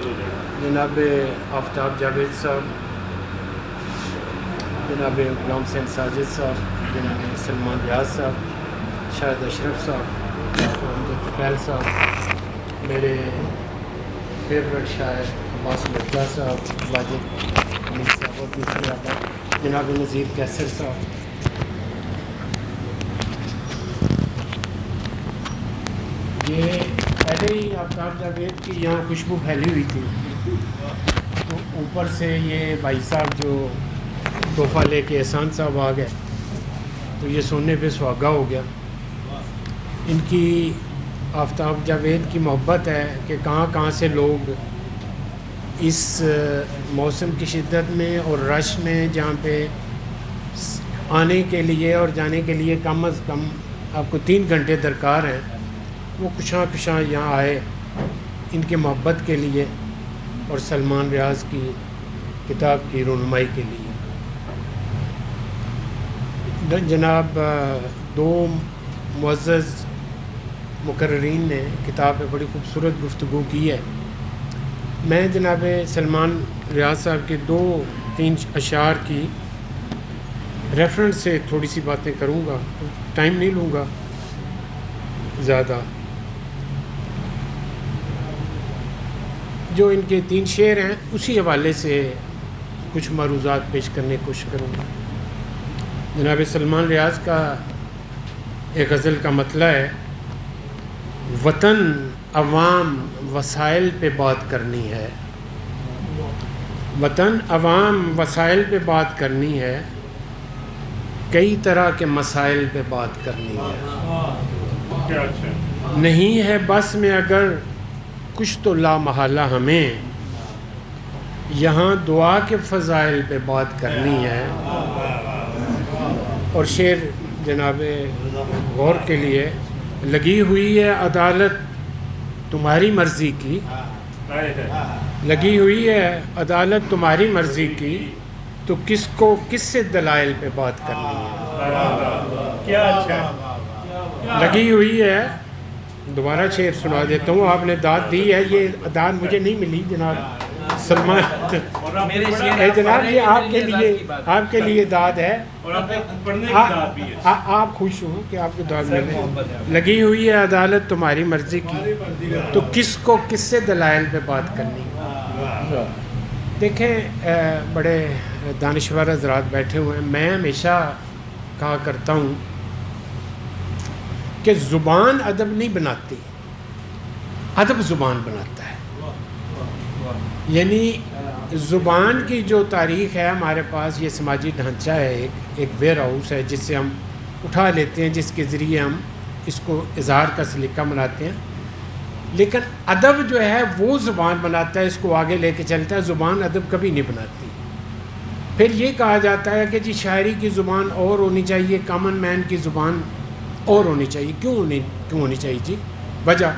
جناب آفتاب جاوید صاحب، جناب غلام حسین ساجد صاحب، جناب سلمان ریاض صاحب، شاہد اشرف صاحب، محمد فیل صاحب، میرے فیوریٹ شاعر عباس مرزا صاحب، واجد امیر صاحب اور دوسرے آباد جناب نذیر کیسر صاحب. یہ پہلے ہی آفتاب جاوید کی یہاں خوشبو پھیلی ہوئی تھی، تو اوپر سے یہ بھائی صاحب جو تحفہ لے کے احسان صاحب آ گئے تو یہ سونے پہ سہاگا ہو گیا. ان کی آفتاب جاوید کی محبت ہے کہ کہاں کہاں سے لوگ اس موسم کی شدت میں اور رش میں جہاں پہ آنے کے لیے اور جانے کے لیے کم از کم آپ کو 3 گھنٹے درکار ہیں، وہ کشاں کشاں یہاں آئے ان کی محبت کے لیے اور سلمان ریاض کی کتاب کی رونمائی کے لیے. جناب 2 معزز مقررین نے کتاب پہ بڑی خوبصورت گفتگو کی ہے. میں جناب سلمان ریاض صاحب کے 2-3 اشعار کی ریفرنس سے تھوڑی سی باتیں کروں گا، ٹائم نہیں لوں گا زیادہ. جو ان کے 3 شعر ہیں اسی حوالے سے کچھ معروضات پیش کرنے کی کوشش کروں گا. جناب سلمان ریاض کا ایک غزل کا مطلع ہے: وطن عوام وسائل پہ بات کرنی ہے، وطن عوام وسائل پہ بات کرنی ہے، کئی طرح کے مسائل پہ بات کرنی ہے. نہیں ہے بس میں اگر کچھ تو لا محالہ ہمیں یہاں دعا کے فضائل پہ بات کرنی ہے. اور شعر جناب غور کے لیے: لگی ہوئی ہے عدالت تمہاری مرضی کی، لگی ہوئی ہے عدالت تمہاری مرضی کی، تو کس کو کس سے دلائل پہ بات کرنی ہے. لگی ہوئی ہے، دوبارہ شعر سنا دیتا ہوں، آپ نے داد دی ہے، یہ داد مجھے نہیں ملی جناب سلمان. جناب یہ آپ کے لیے داد ہے، آپ خوش ہوں کہ آپ کو داد ملے. لگی ہوئی ہے عدالت تمہاری مرضی کی، تو کس کو کس سے دلائل پہ بات کرنی ہے. دیکھیں بڑے دانشور حضرات بیٹھے ہوئے ہیں. میں ہمیشہ کہا کرتا ہوں کہ زبان ادب نہیں بناتی، ادب زبان بناتا ہے. یعنی زبان کی جو تاریخ ہے ہمارے پاس، یہ سماجی ڈھانچہ ہے، ایک ویئر ہاؤس ہے جس سے ہم اٹھا لیتے ہیں، جس کے ذریعے ہم اس کو اظہار کا سلیقہ بناتے ہیں. لیکن ادب جو ہے وہ زبان بناتا ہے، اس کو آگے لے کے چلتا ہے. زبان ادب کبھی نہیں بناتی. پھر یہ کہا جاتا ہے کہ جی شاعری کی زبان اور ہونی چاہیے، کامن مین کی زبان اور ہونی چاہیے. کیوں ہونی چاہیے جی؟ وجہ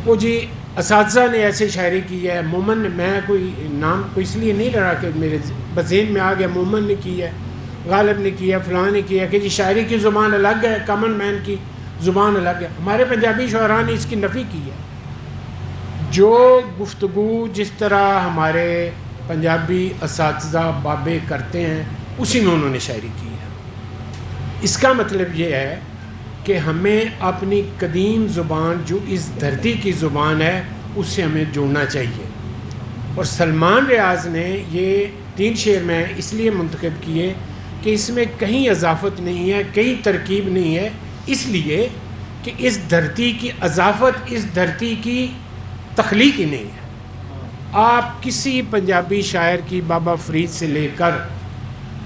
وہ جی اساتذہ نے ایسے شاعری کی ہے. مومن نے، میں کوئی نام کو اس لیے نہیں لڑا کہ میرے ذہن میں آ گیا، مومن نے کی ہے، غالب نے کی ہے، فلاں نے کی ہے کہ جی شاعری کی زبان الگ ہے، کامن مین کی زبان الگ ہے. ہمارے پنجابی شعراء نے اس کی نفی کی ہے. جو گفتگو جس طرح ہمارے پنجابی اساتذہ بابے کرتے ہیں اسی میں انہوں نے شاعری کی ہے. اس کا مطلب یہ ہے کہ ہمیں اپنی قدیم زبان جو اس دھرتی کی زبان ہے اس سے ہمیں جوڑنا چاہیے. اور سلمان ریاض نے یہ 3 شعر میں اس لیے منتخب کیے کہ اس میں کہیں اضافت نہیں ہے، کہیں ترکیب نہیں ہے، اس لیے کہ اس دھرتی کی اضافت اس دھرتی کی تخلیق ہی نہیں ہے. آپ کسی پنجابی شاعر کی بابا فرید سے لے کر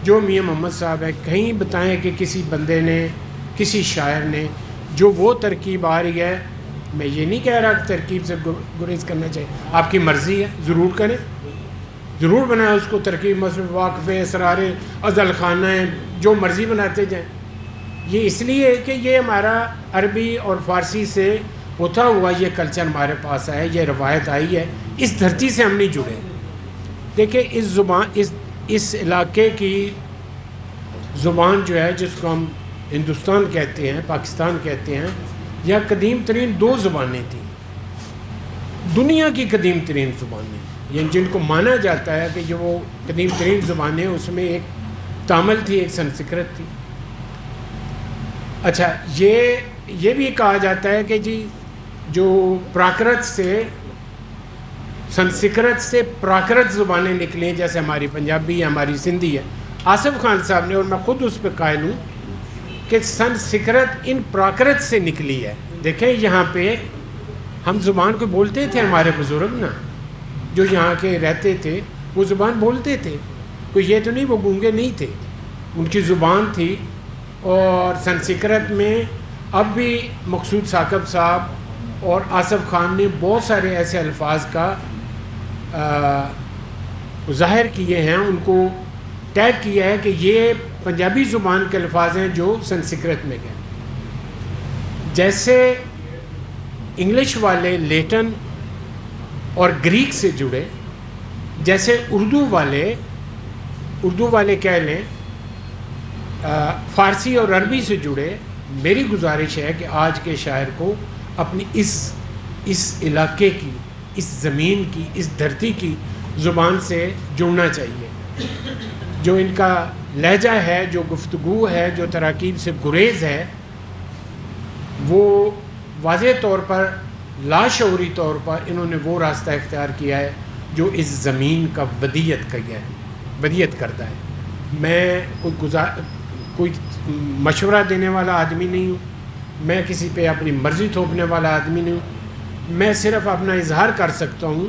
جو میاں محمد صاحب ہیں، کہیں بتائیں کہ کسی بندے نے، کسی شاعر نے جو وہ ترکیب آ رہی ہے. میں یہ نہیں کہہ رہا کہ ترکیب سے گریز کرنا چاہیے، آپ کی مرضی ہے، ضرور کریں، ضرور بنائیں اس کو ترکیب، مصرف، واقفے، اسرار ازل خانہ ہیں، جو مرضی بناتے جائیں. یہ اس لیے ہے کہ یہ ہمارا عربی اور فارسی سے ہوتا ہوا یہ کلچر ہمارے پاس ہے، یہ روایت آئی ہے. اس دھرتی سے ہم نہیں جڑے. دیکھیں اس زبان اس علاقے کی زبان جو ہے، جس کو ہم ہندوستان کہتے ہیں، پاکستان کہتے ہیں، یا قدیم ترین 2 زبانیں تھیں. دنیا کی قدیم ترین زبانیں، یعنی جن کو مانا جاتا ہے کہ جو وہ قدیم ترین زبانیں، اس میں ایک تامل تھی، ایک سنسکرت تھی. اچھا، یہ بھی کہا جاتا ہے کہ جی جو پراکرت سے، سنسکرت سے پراکرت زبانیں نکلیں، جیسے ہماری پنجابی ہے، ہماری سندھی ہے. آصف خان صاحب نے، اور میں خود اس پہ قائل ہوں کہ سنسکرت ان پراکرت سے نکلی ہے. دیکھیں یہاں پہ ہم زبان کو بولتے تھے، ہمارے بزرگ نا جو یہاں کے رہتے تھے وہ زبان بولتے تھے، کوئی یہ تو نہیں وہ گونگے نہیں تھے، ان کی زبان تھی. اور سنسکرت میں اب بھی مقصود ثاقب صاحب اور آصف خان نے بہت سارے ایسے الفاظ کا ظاہر کیے ہیں، ان کو ٹیگ کیا ہے کہ یہ پنجابی زبان کے الفاظ ہیں جو سنسکرت میں گئے. جیسے انگلش والے لیٹن اور گریک سے جڑے، جیسے اردو والے کہہ لیں فارسی اور عربی سے جڑے. میری گزارش ہے کہ آج کے شاعر کو اپنی اس علاقے کی، اس زمین کی، اس دھرتی کی زبان سے جڑنا چاہیے. جو ان کا لہجہ ہے، جو گفتگو ہے، جو تراکیب سے گریز ہے، وہ واضح طور پر، لاشعوری طور پر انہوں نے وہ راستہ اختیار کیا ہے جو اس زمین کا ودیت کرتا ہے. میں کوئی مشورہ دینے والا آدمی نہیں ہوں، میں کسی پہ اپنی مرضی تھوپنے والا آدمی نہیں ہوں. میں صرف اپنا اظہار کر سکتا ہوں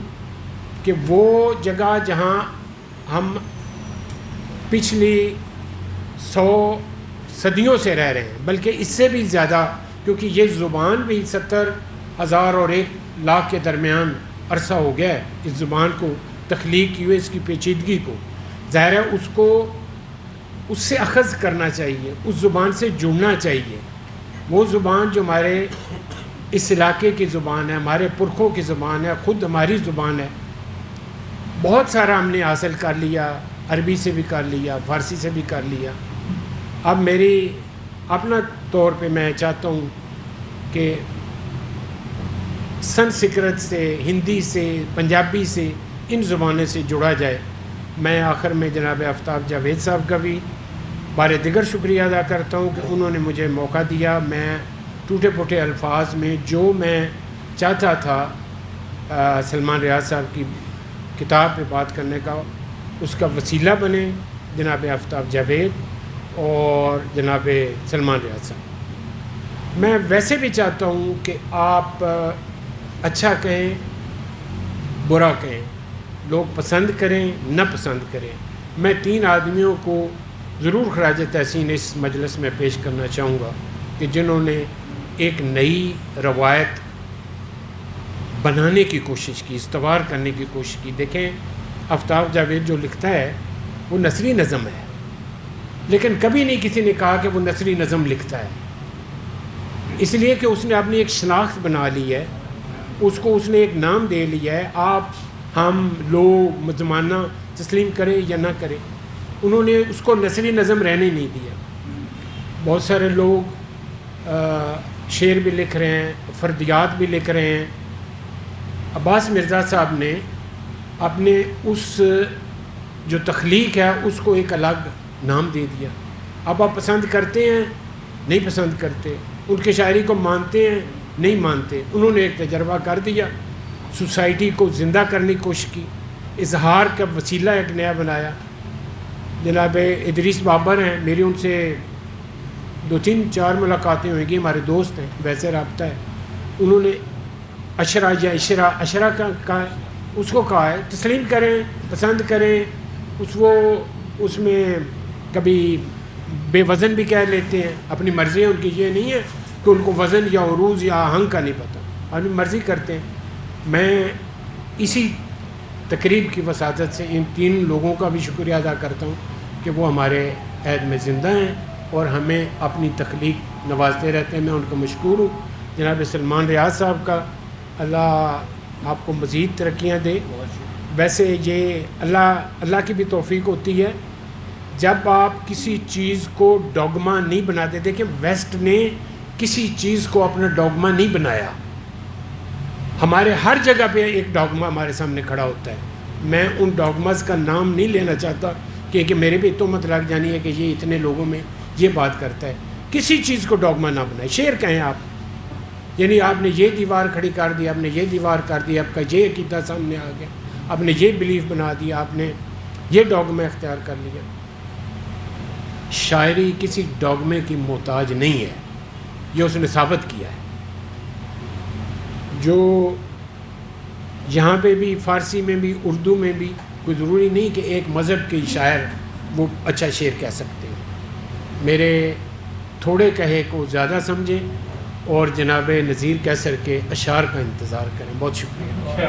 کہ وہ جگہ جہاں ہم پچھلی 100 صدیوں سے رہ رہے ہیں، بلکہ اس سے بھی زیادہ، کیونکہ یہ زبان بھی 70,000 اور 1,00,000 کے درمیان عرصہ ہو گیا ہے اس زبان کو تخلیق کی ہوئے، اس کی پیچیدگی کو. ظاہر ہے اس سے اخذ کرنا چاہیے، اس زبان سے جڑنا چاہیے. وہ زبان جو ہمارے اس علاقے کی زبان ہے، ہمارے پرکھوں کی زبان ہے، خود ہماری زبان ہے. بہت سارا ہم نے حاصل کر لیا، عربی سے بھی کر لیا، فارسی سے بھی کر لیا. اب میری اپنا طور پہ میں چاہتا ہوں کہ سنسکرت سے، ہندی سے، پنجابی سے، ان زبانوں سے جڑا جائے. میں آخر میں جناب آفتاب جاوید صاحب کا بھی بار دیگر شکریہ ادا کرتا ہوں کہ انہوں نے مجھے موقع دیا. میں ٹوٹے پھوٹے الفاظ میں جو میں چاہتا تھا سلمان ریاض صاحب کی کتاب پہ بات کرنے کا، اس کا وسیلہ بنے جناب آفتاب جاوید اور جناب سلمان ریاض صاحب. میں ویسے بھی چاہتا ہوں کہ آپ اچھا کہیں، برا کہیں، لوگ پسند کریں، نہ پسند کریں. میں 3 آدمیوں کو ضرور خراج تحسین اس مجلس میں پیش کرنا چاہوں گا کہ جنہوں نے ایک نئی روایت بنانے کی کوشش کی، استوار کرنے کی کوشش کی. دیکھیں آفتاب جاوید جو لکھتا ہے وہ نثری نظم ہے، لیکن کبھی نہیں کسی نے کہا کہ وہ نثری نظم لکھتا ہے، اس لیے کہ اس نے اپنی ایک شناخت بنا لی ہے، اس کو اس نے ایک نام دے لیا ہے. آپ، ہم، لوگ، زمانہ تسلیم کریں یا نہ کریں، انہوں نے اس کو نثری نظم رہنے نہیں دیا. بہت سارے لوگ شعر بھی لکھ رہے ہیں، فردیات بھی لکھ رہے ہیں. عباس مرزا صاحب نے اپنے اس جو تخلیق ہے اس کو ایک الگ نام دے دیا. اب آپ پسند کرتے ہیں، نہیں پسند کرتے، ان کی شاعری کو مانتے ہیں، نہیں مانتے. انہوں نے ایک تجربہ کر دیا، سوسائٹی کو زندہ کرنے کی کوشش کی، اظہار کا وسیلہ ایک نیا بنایا. جناب ادریس بابر ہیں، میری ان سے 2-3-4 ملاقاتیں ہوئیں گی، ہمارے دوست ہیں، ویسے رابطہ ہے. انہوں نے اشرا یا اشرا کا اس کو کہا ہے تسلیم کریں، پسند کریں. اس میں کبھی بے وزن بھی کہہ لیتے ہیں، اپنی مرضی ہے ان کی. یہ نہیں ہے کہ ان کو وزن یا عروض یا آہنگ کا نہیں پتہ، اپنی مرضی کرتے ہیں. میں اسی تقریب کی وساطت سے ان 3 لوگوں کا بھی شکریہ ادا کرتا ہوں کہ وہ ہمارے عہد میں زندہ ہیں اور ہمیں اپنی تخلیق نوازتے رہتے ہیں. میں ان کو مشکور ہوں. جناب سلمان ریاض صاحب کا اللہ آپ کو مزید ترقیاں دے. ویسے یہ اللہ کی بھی توفیق ہوتی ہے جب آپ کسی چیز کو ڈوگما نہیں بناتے. دیکھیں ویسٹ نے کسی چیز کو اپنا ڈوگما نہیں بنایا، ہمارے ہر جگہ پہ ایک ڈاگما ہمارے سامنے کھڑا ہوتا ہے. میں ان ڈاگماز کا نام نہیں لینا چاہتا کہ میرے بھی تہمت لگ جانی ہے کہ یہ اتنے لوگوں میں یہ بات کرتا ہے. کسی چیز کو ڈاگما نہ بنائے. شعر کہیں آپ, یعنی آپ نے یہ دیوار کھڑی کر دی, آپ نے یہ دیوار کر دی, آپ کا یہ عقیدہ سامنے آ گیا, آپ نے یہ بلیف بنا دیا, آپ نے یہ ڈاگما اختیار کر لیا. شاعری کسی ڈاگمے کی محتاج نہیں ہے, یہ اس نے ثابت کیا ہے. جو یہاں پہ بھی فارسی میں بھی اردو میں بھی کوئی ضروری نہیں کہ ایک مذہب کے شاعر وہ اچھا شعر کہہ سکتے ہیں. میرے تھوڑے کہے کو زیادہ سمجھیں اور جناب نذیر کیسر کے اشعار کا انتظار کریں. بہت شکریہ.